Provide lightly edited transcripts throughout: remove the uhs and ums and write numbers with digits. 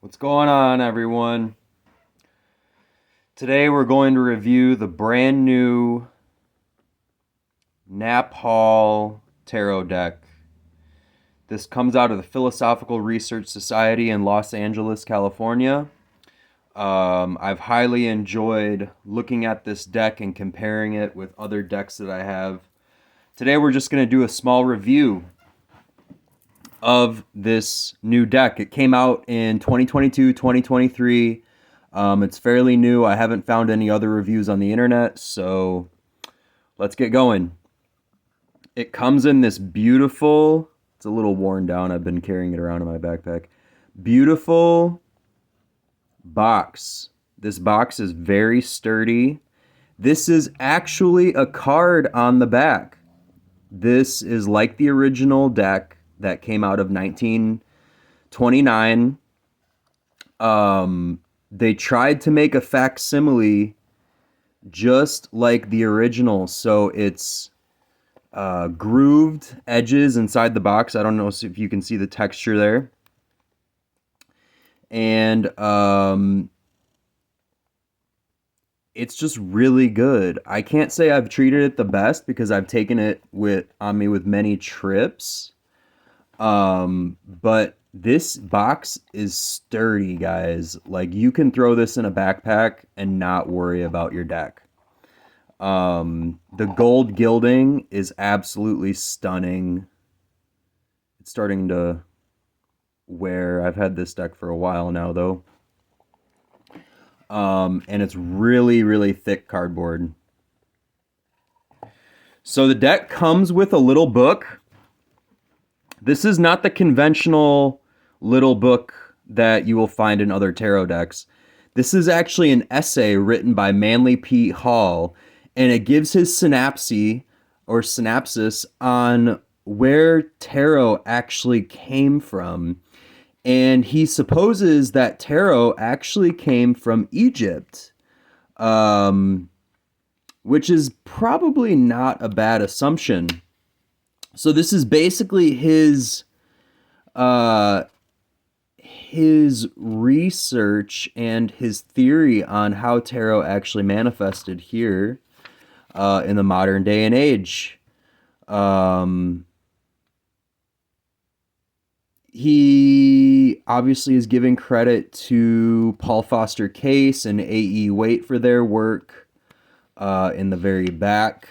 What's going on, everyone? Today we're going to review the brand new Knapp Hall Tarot deck. This comes out of the Philosophical Research Society in Los Angeles, California. I've highly enjoyed looking at this deck and comparing it with other decks that I have. Today we're just going to do a small review of this new deck. It came out in 2022, 2023. It's fairly new. I haven't found any other reviews on the internet, so let's get going. It comes in this beautiful, it's a little worn down. I've been carrying it around in my backpack. Beautiful box. This box is very sturdy. This is actually a card on the back. This is like the original deck that came out of 1929. They tried to make a facsimile just like the original. So it's grooved edges inside the box. I don't know if you can see the texture there. And it's just really good. I can't say I've treated it the best because I've taken it on me with many trips. But this box is sturdy, guys. Like, you can throw this in a backpack and not worry about your deck. The gold gilding is absolutely stunning. It's starting to wear. I've had this deck for a while now, though. And it's really, really thick cardboard. So the deck comes with a little book. This is not the conventional little book that you will find in other tarot decks. This is actually an essay written by Manly P. Hall, and it gives his synopsis on where tarot actually came from. And he supposes that tarot actually came from Egypt, which is probably not a bad assumption. So this is basically his research and his theory on how tarot actually manifested here in the modern day and age. He obviously is giving credit to Paul Foster Case and A.E. Waite for their work in the very back.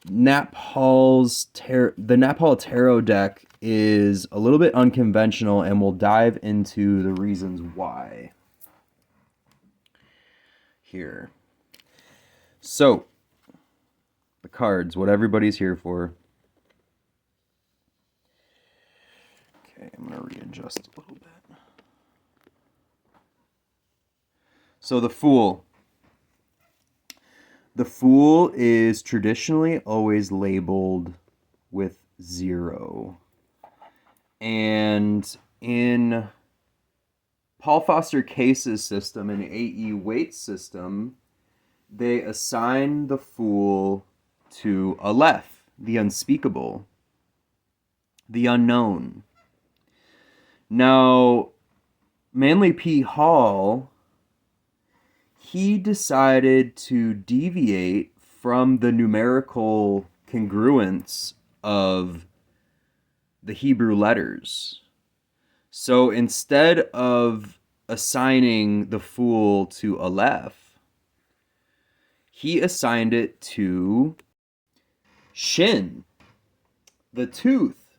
The Knapp Hall Tarot deck is a little bit unconventional, and we'll dive into the reasons why here. So, the cards, what everybody's here for. Okay, I'm going to readjust a little bit. So, the Fool. The Fool is traditionally always labeled with 0. And in Paul Foster Case's system and A.E. Waite's system, they assign the Fool to Aleph, the unspeakable, the unknown. Now, Manly P. Hall, he decided to deviate from the numerical congruence of the Hebrew letters. So instead of assigning the Fool to Aleph, he assigned it to Shin, the tooth.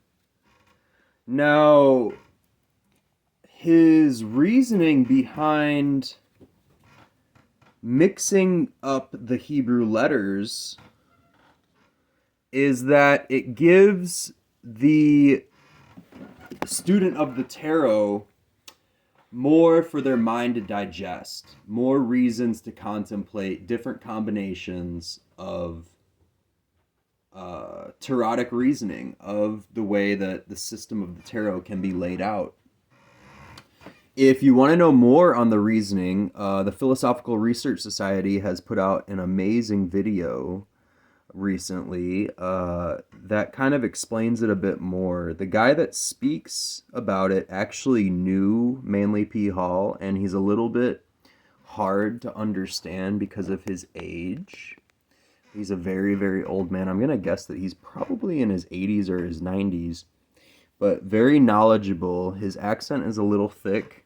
Now, his reasoning behind mixing up the Hebrew letters is that it gives the student of the tarot more for their mind to digest, more reasons to contemplate different combinations of tarotic reasoning, of the way that the system of the tarot can be laid out. If you want to know more on the reasoning, the Philosophical Research Society has put out an amazing video recently that kind of explains it a bit more. The guy that speaks about it actually knew Manly P. Hall, and he's a little bit hard to understand because of his age. He's a very, very old man. I'm going to guess that he's probably in his 80s or his 90s, but very knowledgeable. His accent is a little thick,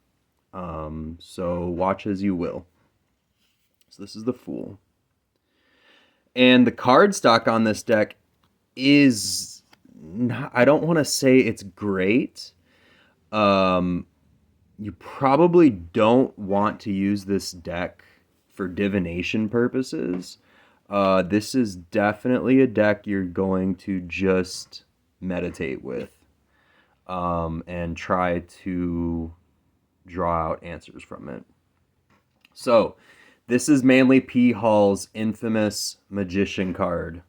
so watch as you will. So this is the Fool. And the card stock on this deck is not, I don't want to say it's great. You probably don't want to use this deck for divination purposes. This is definitely a deck you're going to just meditate with, and try to draw out answers from it. So, this is Manly P. Hall's infamous Magician card.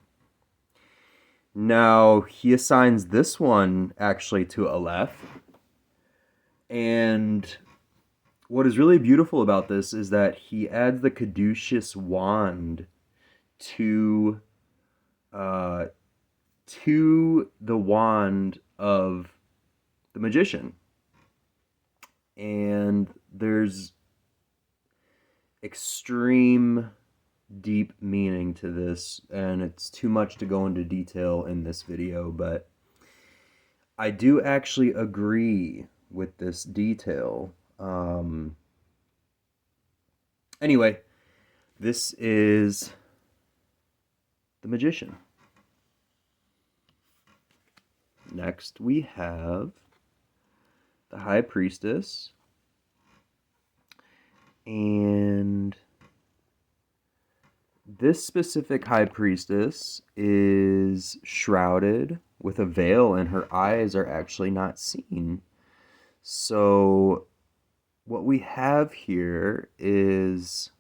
Now, he assigns this one actually to Aleph. And what is really beautiful about this is that he adds the caduceus wand to the wand of the magician. And there's extreme deep meaning to this, and it's too much to go into detail in this video, but I do actually agree with this detail. Anyway, this is the Magician. Next, we have the High Priestess. And this specific High Priestess is shrouded with a veil, and her eyes are actually not seen. So what we have here is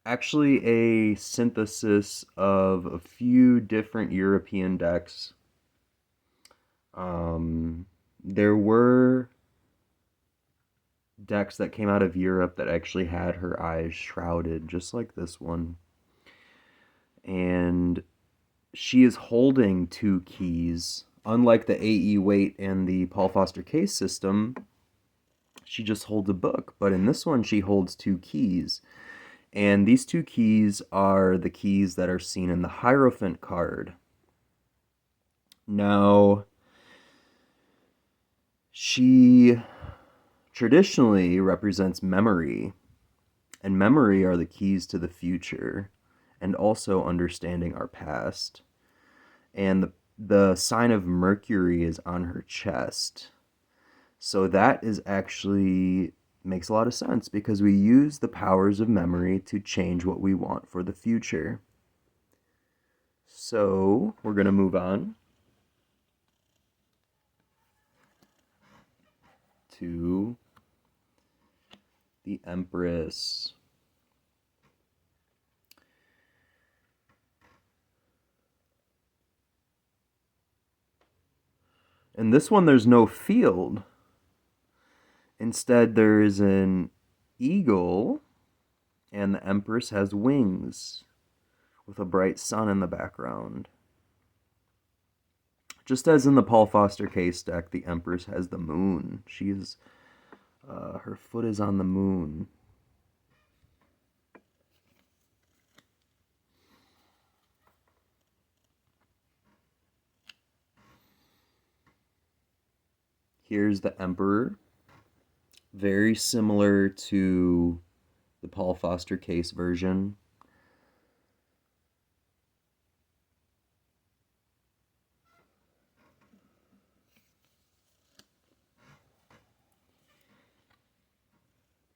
actually a synthesis of a few different European decks. There were decks that came out of Europe that actually had her eyes shrouded, just like this one. And she is holding two keys. Unlike the A.E. Waite and the Paul Foster Case system, she just holds a book. But in this one, she holds two keys. And these two keys are the keys that are seen in the Hierophant card. Now, she traditionally represents memory, and memory are the keys to the future, and also understanding our past. And the sign of Mercury is on her chest. So that is actually makes a lot of sense, because we use the powers of memory to change what we want for the future. So we're going to move on to the Empress. In this one, there's no field. Instead, there is an eagle, and the Empress has wings with a bright sun in the background. Just as in the Paul Foster Case deck, the Empress has the moon. She's her foot is on the moon. Here's the Emperor. Very similar to the Paul Foster Case version.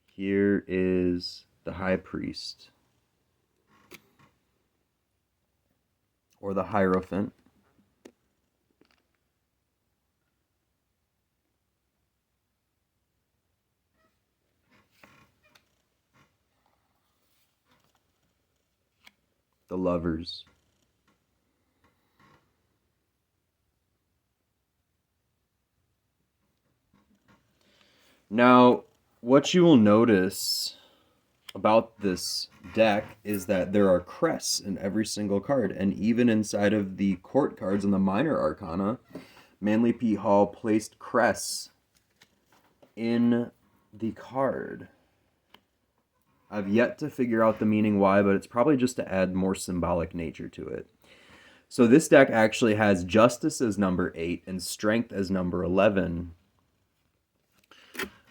Here is the High Priest, or the Hierophant. The Lovers. Now, what you will notice about this deck is that there are crests in every single card, and even inside of the court cards and the minor arcana, Manly P. Hall placed crests in the card. I've yet to figure out the meaning why, but it's probably just to add more symbolic nature to it. So this deck actually has Justice as number 8 and Strength as number 11,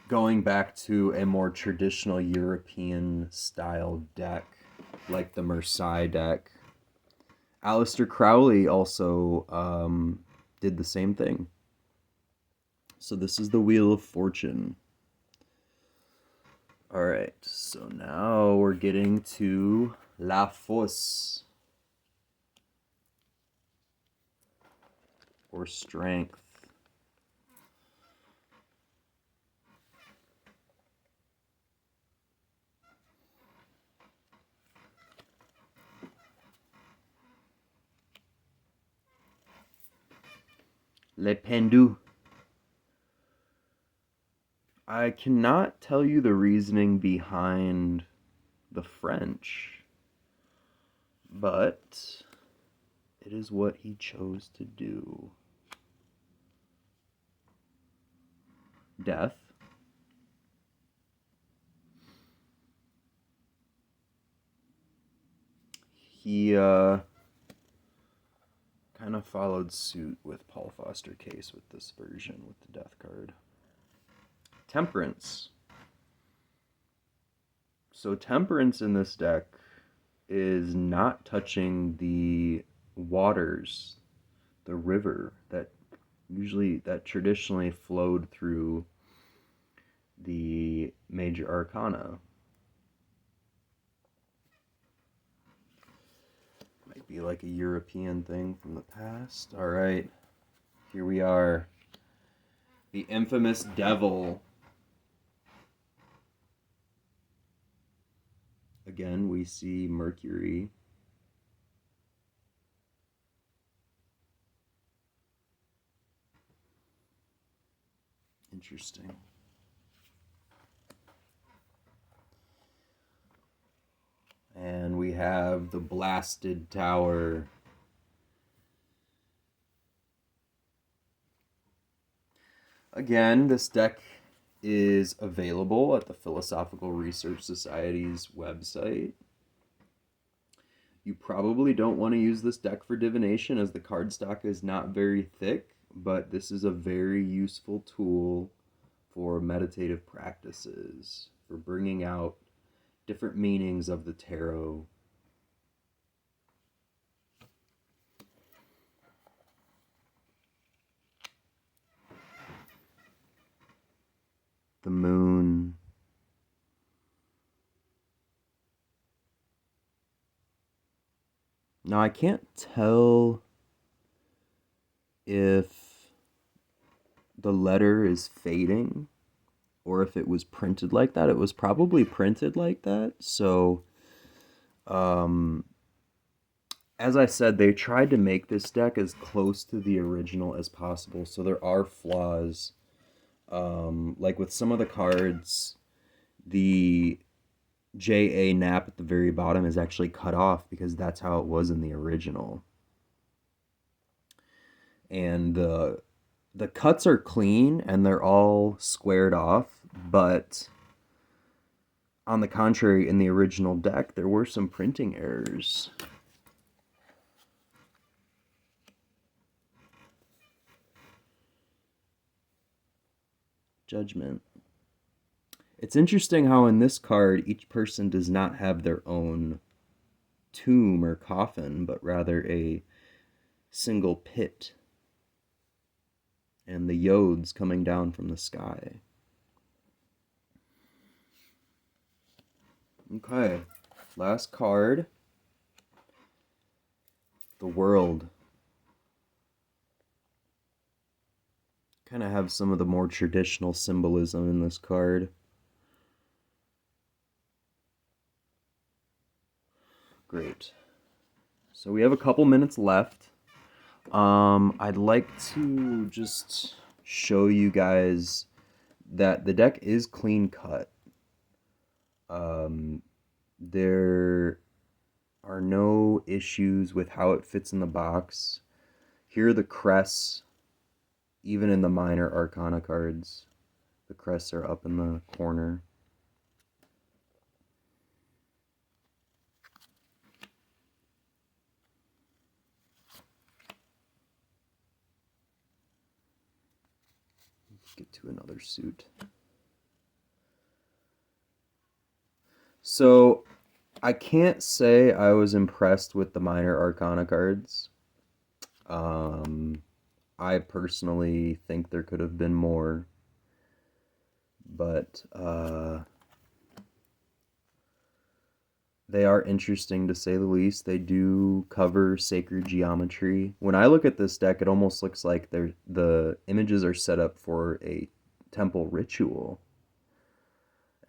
going back to a more traditional European style deck, like the Marseille deck. Aleister Crowley also did the same thing. So this is the Wheel of Fortune. Alright, so now we're getting to La Force, or Strength. Le Pendu. I cannot tell you the reasoning behind the French, but it is what he chose to do. Death. He kind of followed suit with Paul Foster Case with this version with the Death card. Temperance. So Temperance in this deck is not touching the waters, the river that traditionally flowed through the major arcana. Might be like a European thing from the past. All right, here we are. The infamous Devil. Again, we see Mercury. Interesting. And we have the Blasted Tower. Again, this deck is available at the Philosophical Research Society's website. You probably don't want to use this deck for divination as the cardstock is not very thick, but this is a very useful tool for meditative practices, for bringing out different meanings of the tarot. The Moon. Now I can't tell if the letter is fading or if it was printed like that. It was probably printed like that. So, as I said, they tried to make this deck as close to the original as possible. So there are flaws. Like with some of the cards, the J.A. Knapp at the very bottom is actually cut off because that's how it was in the original. And the cuts are clean and they're all squared off, but on the contrary, in the original deck, there were some printing errors. Judgment. It's interesting how in this card, each person does not have their own tomb or coffin, but rather a single pit. And the yods coming down from the sky. Okay, last card. The World. Kind of have some of the more traditional symbolism in this card. Great. So we have a couple minutes left. I'd like to just show you guys that the deck is clean cut. There are no issues with how it fits in the box. Here are the crests, even in the minor arcana cards. The crests are up in the corner. Let's get to another suit. So, I can't say I was impressed with the minor arcana cards. I personally think there could have been more, but they are interesting to say the least. They do cover sacred geometry. When I look at this deck, it almost looks like the images are set up for a temple ritual,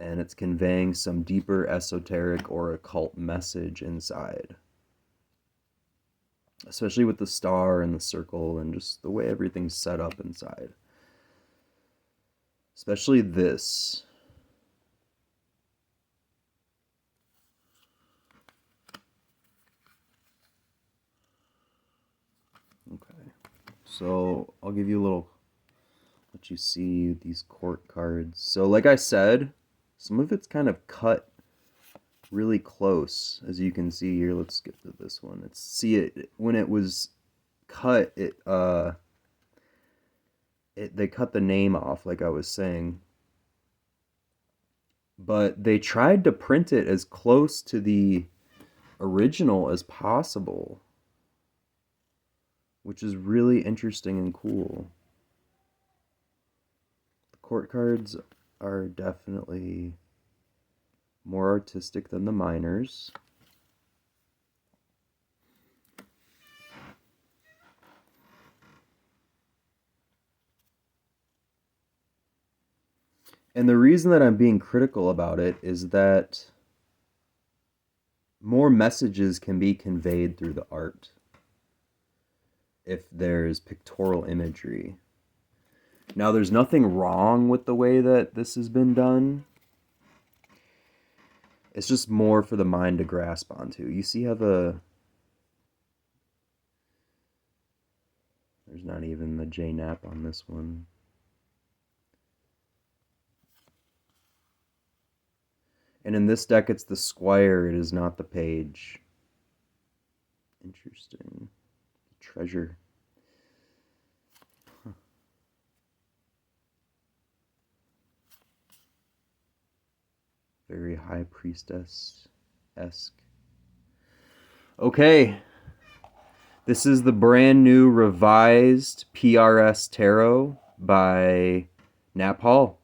and it's conveying some deeper esoteric or occult message inside. Especially with the star and the circle and just the way everything's set up inside. Especially this. Okay. So I'll give you a little, let you see these court cards. So like I said, some of it's kind of cut really close, as you can see here. Let's skip to this one. Let's see it when it was cut. They cut the name off, like I was saying, but they tried to print it as close to the original as possible, which is really interesting and cool. The court cards are definitely more artistic than the minors. And the reason that I'm being critical about it is that more messages can be conveyed through the art if there's pictorial imagery. Now, there's nothing wrong with the way that this has been done. It's just more for the mind to grasp onto. You see how there's not even the J Knapp on this one. And in this deck, it's the squire. It is not the page. Interesting. Treasure. Huh. Very high priestess-esque. Okay. This is the brand new revised PRS Tarot by Knapp Hall.